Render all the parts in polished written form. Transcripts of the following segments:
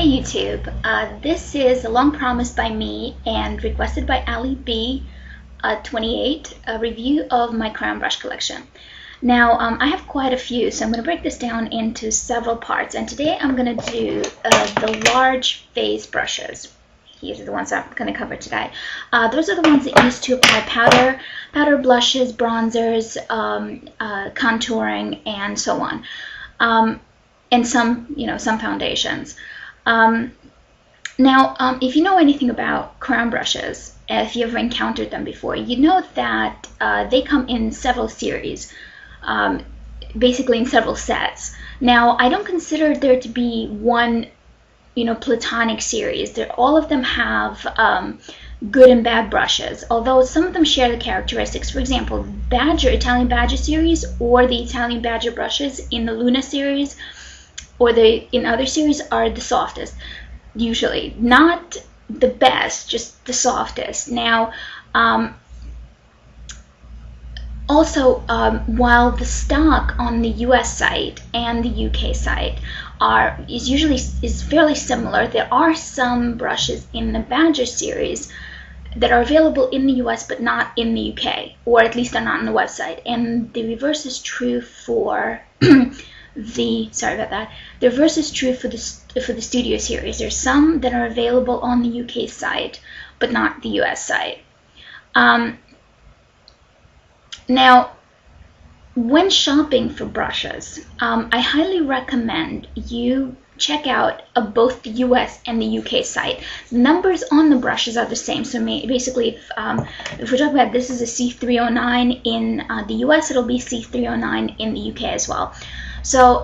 Hey YouTube, this is a long promised by me and requested by Ali B 28, a review of my crown brush collection. Now I have quite a few, so I'm going to break this down into several parts, and today I'm going to do the large face brushes. These are the ones I'm going to cover today. Those are the ones that use to apply powder blushes, bronzers, contouring, and so on, and some foundations. If you know anything about crown brushes, if you ever encountered them before, you know that they come in several series, basically in several sets. Now, I don't consider there to be one, platonic series. All of them have good and bad brushes, although some of them share the characteristics. For example, Italian Badger series, or the Italian Badger brushes in the Luna series, or in other series, are the softest, usually. Not the best, just the softest. Now, while the stock on the US site and the UK site is fairly similar, there are some brushes in the Badger series that are available in the US but not in the UK, or at least are not on the website. And the reverse is true for the reverse is true for the Studio series. There's some that are available on the UK site but not the US site. Now, when shopping for brushes, I highly recommend you check out both the US and the UK site. The numbers on the brushes are the same. So basically, if we're talking about this is a C309 in the US, it'll be C309 in the UK as well. So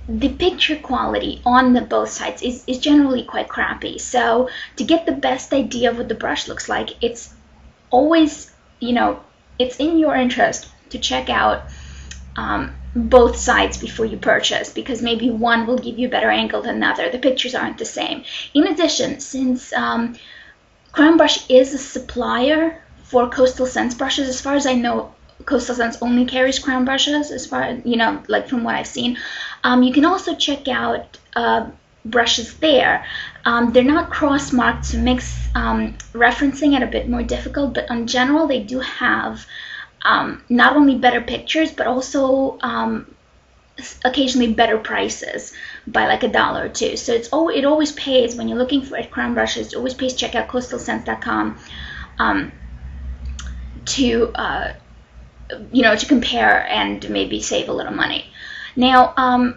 the picture quality on both sites is generally quite crappy. So to get the best idea of what the brush looks like, it's always, it's in your interest to check out both sites before you purchase, because maybe one will give you a better angle than another. The pictures aren't the same. In addition, since Crown Brush is a supplier for Coastal Scents brushes, as far as I know, Coastal Scents only carries crown brushes, as far as, like from what I've seen. You can also check out brushes there. They're not cross-marked, to makes referencing it a bit more difficult, but in general they do have not only better pictures, but also occasionally better prices by like $1 or $2. So it always pays, when you're looking for crown brushes, it always pays to check out coastalscents.com to compare and maybe save a little money. Now,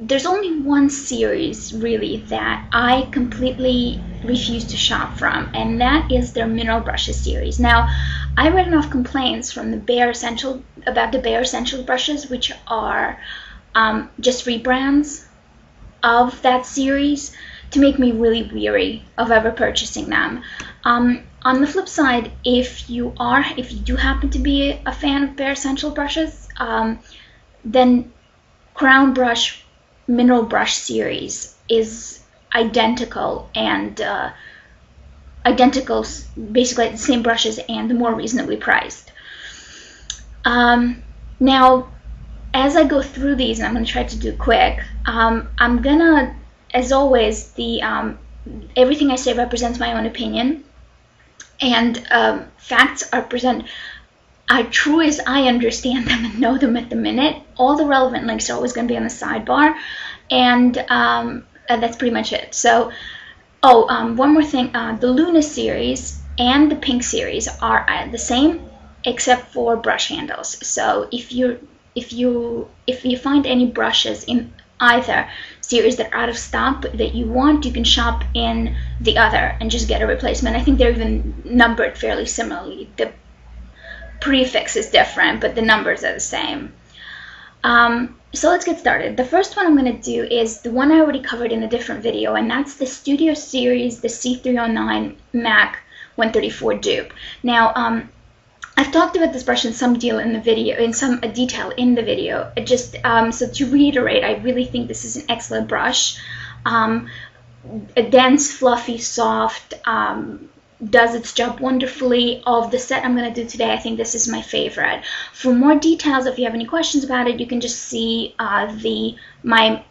there's only one series really that I completely refuse to shop from, and that is their Mineral Brushes series. Now, I read enough complaints from about the Bare Essential brushes, which are just rebrands of that series, to make me really weary of ever purchasing them. On the flip side, if you do happen to be a fan of Bare Essential brushes, then Crown Brush Mineral Brush series is identical, and basically the same brushes and more reasonably priced. Now, as I go through these, and I'm going to try to do quick, I'm gonna, as always, everything I say represents my own opinion, and facts are true as I understand them and know them at the minute. All the relevant links are always going to be on the sidebar, and that's pretty much it. So, one more thing: the Luna series and the Pink series are the same, except for brush handles. So if you find any brushes in either series that are out of stock but that you want, you can shop in the other and just get a replacement. I think they're even numbered fairly similarly. The prefix is different, but the numbers are the same. So let's get started. The first one I'm going to do is the one I already covered in a different video, and that's the Studio series, the C309 MAC 134 dupe. Now, I've talked about this brush in some detail in the video. So to reiterate, I really think this is an excellent brush. A dense, fluffy, soft, does its job wonderfully. Of the set I'm going to do today, I think this is my favorite. For more details, if you have any questions about it, you can just see my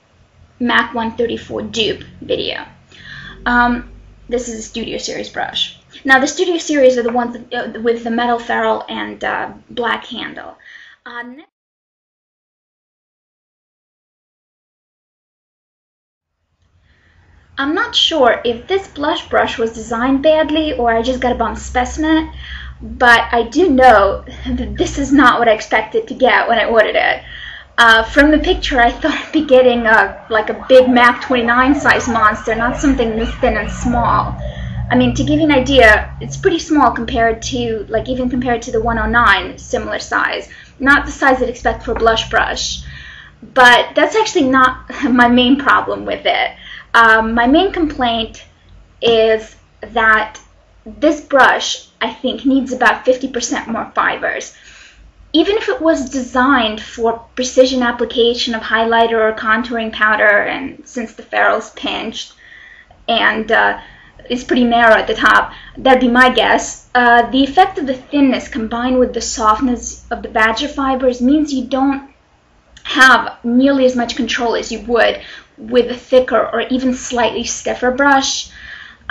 MAC 134 dupe video. This is a Studio Series brush. Now the Studio Series are the ones with the metal ferrule and black handle. I'm not sure if this blush brush was designed badly or I just got a bum specimen, but I do know that this is not what I expected to get when I ordered it. From the picture, I thought I'd be getting like a big MAC 29 size monster, not something this thin and small. I mean, to give you an idea, it's pretty small compared to, like, even compared to the 109, similar size. Not the size I'd expect for a blush brush. But that's actually not my main problem with it. My main complaint is that this brush, I think, needs about 50% more fibers. Even if it was designed for precision application of highlighter or contouring powder, and since the ferrule's pinched and it's pretty narrow at the top, that'd be my guess. The effect of the thinness combined with the softness of the badger fibers means you don't have nearly as much control as you would with a thicker or even slightly stiffer brush.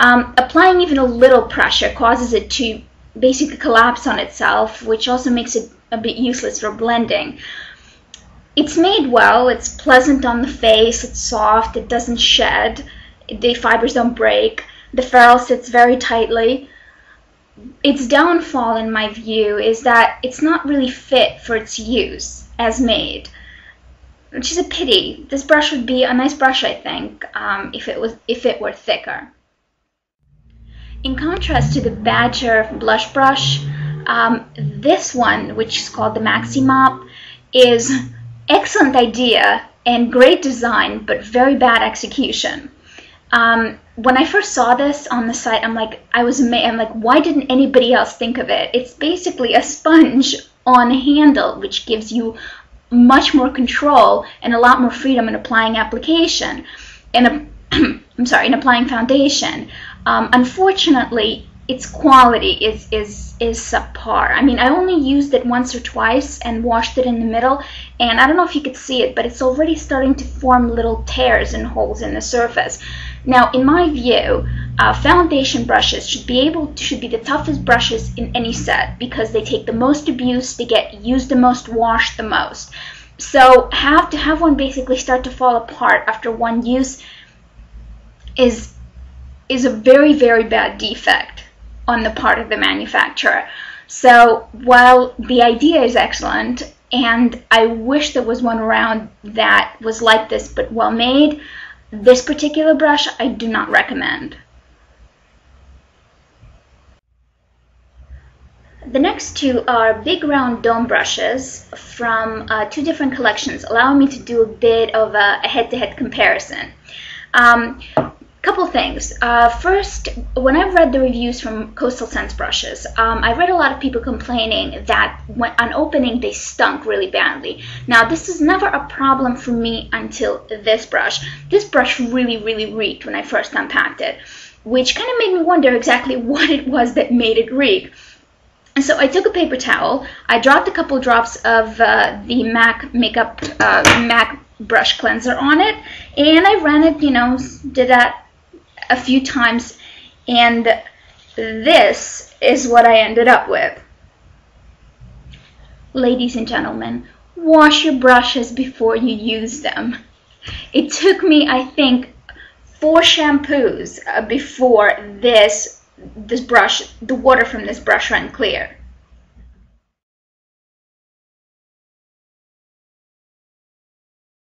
Applying even a little pressure causes it to basically collapse on itself, which also makes it a bit useless for blending. It's made well, it's pleasant on the face, it's soft, it doesn't shed, the fibers don't break, the ferrule sits very tightly. Its downfall, in my view, is that it's not really fit for its use as made, which is a pity. This brush would be a nice brush, I think, if it were thicker. In contrast to the Badger blush brush, this one, which is called the Maxi Mop, is excellent idea and great design, but very bad execution. When I first saw this on the site, I was amazed. I'm like, why didn't anybody else think of it? It's basically a sponge on a handle, which gives you much more control and a lot more freedom in applying application, in applying foundation. Unfortunately, its quality is subpar. I mean, I only used it once or twice and washed it in the middle, and I don't know if you could see it, but it's already starting to form little tears and holes in the surface. Now, in my view, foundation brushes should be the toughest brushes in any set because they take the most abuse, they get used the most, washed the most. So to have one basically start to fall apart after one use is a very, very bad defect on the part of the manufacturer. So while the idea is excellent, and I wish there was one around that was like this but well made, this particular brush I do not recommend. The next two are big round dome brushes from two different collections, allowing me to do a bit of a head-to-head comparison. Couple things. First, when I read the reviews from Coastal Scents brushes, I read a lot of people complaining that on opening they stunk really badly. Now, this was never a problem for me until this brush. This brush really, really reeked when I first unpacked it, which kind of made me wonder exactly what it was that made it reek. And so I took a paper towel, I dropped a couple drops of the MAC brush cleanser on it, and I ran it, did that a few times, and this is what I ended up with. Ladies and gentlemen, wash your brushes before you use them. It took me, I think, 4 shampoos before this brush, the water from this brush ran clear.